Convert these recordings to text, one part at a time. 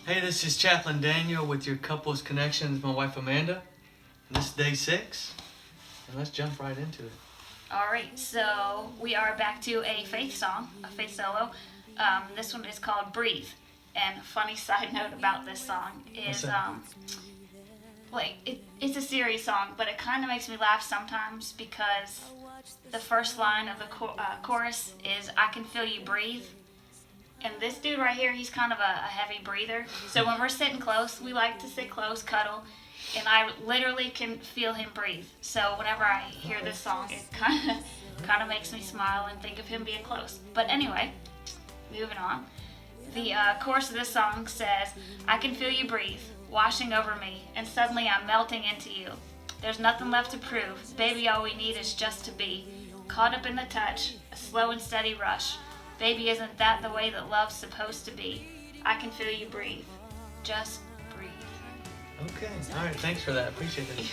Hey, this is Chaplain Daniel with your Couples Connections, my wife Amanda. And this is day 6, and let's jump right into it. Alright, so we are back to a faith song, a faith solo. This one is called Breathe. And funny side note about this song is, it's a serious song, but it kind of makes me laugh sometimes because the first line of the chorus is, "I can feel you breathe." And this dude right here, he's kind of a heavy breather. So when we're sitting close, we like to sit close, cuddle, and I literally can feel him breathe. So whenever I hear this song, it kind of makes me smile and think of him being close. But anyway, moving on. The chorus of this song says, "I can feel you breathe, washing over me, and suddenly I'm melting into you. There's nothing left to prove. Baby, all we need is just to be. Caught up in the touch, a slow and steady rush. Baby, isn't that the way that love's supposed to be? I can feel you breathe. Just breathe." Okay, all right, thanks for that. Appreciate it.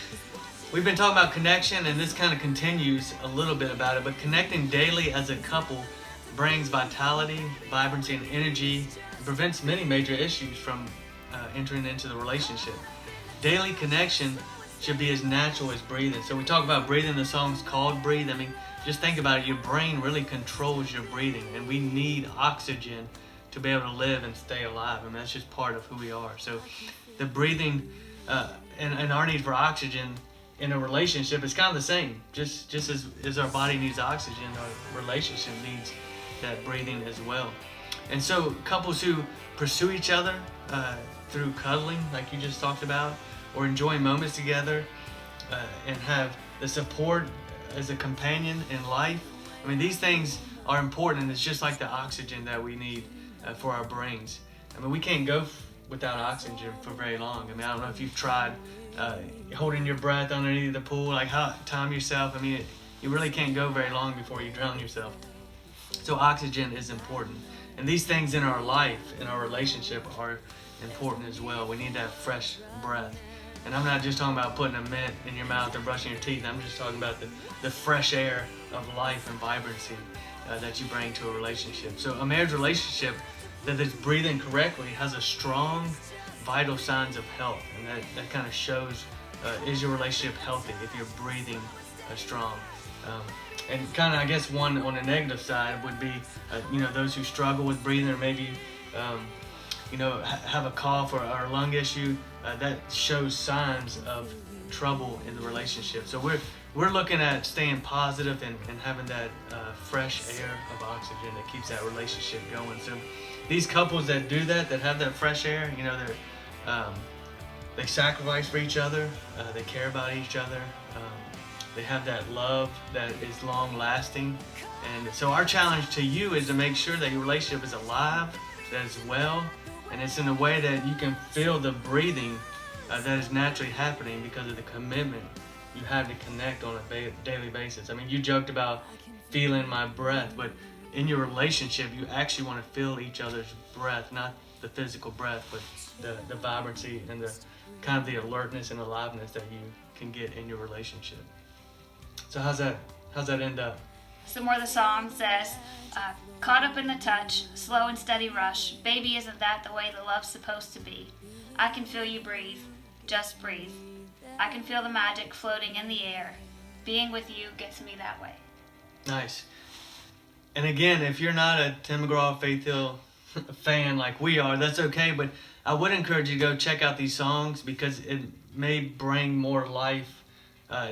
We've been talking about connection, and this kind of continues a little bit about it, but connecting daily as a couple brings vitality, vibrancy, and energy, and prevents many major issues from entering into the relationship. Daily connection should be as natural as breathing. So we talk about breathing, the song's called Breathe. I mean, just think about it, your brain really controls your breathing, and we need oxygen to be able to live and stay alive. I mean, that's just part of who we are. So the breathing and our need for oxygen in a relationship is kind of the same. Just as our body needs oxygen, our relationship needs that breathing as well. And so couples who pursue each other through cuddling, like you just talked about, or enjoying moments together and have the support as a companion in life, I mean, these things are important, and it's just like the oxygen that we need for our brains. I mean, we can't go without oxygen for very long. I mean, I don't know if you've tried holding your breath underneath the pool, like time yourself. I mean, you really can't go very long before you drown yourself. So oxygen is important. And these things in our life, in our relationship, are important as well. We need that fresh breath. And I'm not just talking about putting a mint in your mouth or brushing your teeth. I'm just talking about the fresh air of life and vibrancy that you bring to a relationship. So a marriage relationship that is breathing correctly has a strong, vital signs of health. And that kind of shows, is your relationship healthy if you're breathing strong? And kind of, I guess, one on the negative side would be, those who struggle with breathing, or maybe, have a cough or a lung issue. That shows signs of trouble in the relationship. So we're looking at staying positive and having that fresh air of oxygen that keeps that relationship going. So these couples that do that have that fresh air, they sacrifice for each other, they care about each other, they have that love that is long lasting. And so our challenge to you is to make sure that your relationship is alive, that it's well, and it's in a way that you can feel the breathing that is naturally happening because of the commitment you have to connect on a daily basis. I mean, you joked about feeling my breath, but in your relationship, you actually want to feel each other's breath, not the physical breath, but the vibrancy and the kind of the alertness and aliveness that you can get in your relationship. So how's that end up? Some more of the song says, "Caught up in the touch, slow and steady rush. Baby, isn't that the way that love's supposed to be? I can feel you breathe. Just breathe. I can feel the magic floating in the air. Being with you gets me that way." Nice. And again, if you're not a Tim McGraw Faith Hill fan like we are, that's okay. But I would encourage you to go check out these songs because it may bring more life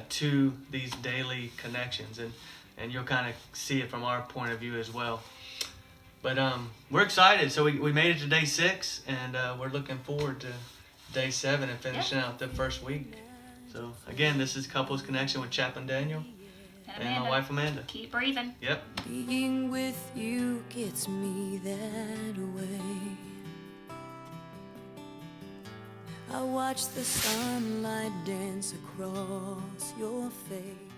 to these daily connections, and you'll kind of see it from our point of view as well. But we're excited. So we made it to day 6, and we're looking forward to day 7 and finishing out the first week. So again, this is Couples Connection with Chaplain Daniel and my wife Amanda. Keep breathing. Yep. Being with you gets me that way. I watch the sunlight dance across your face.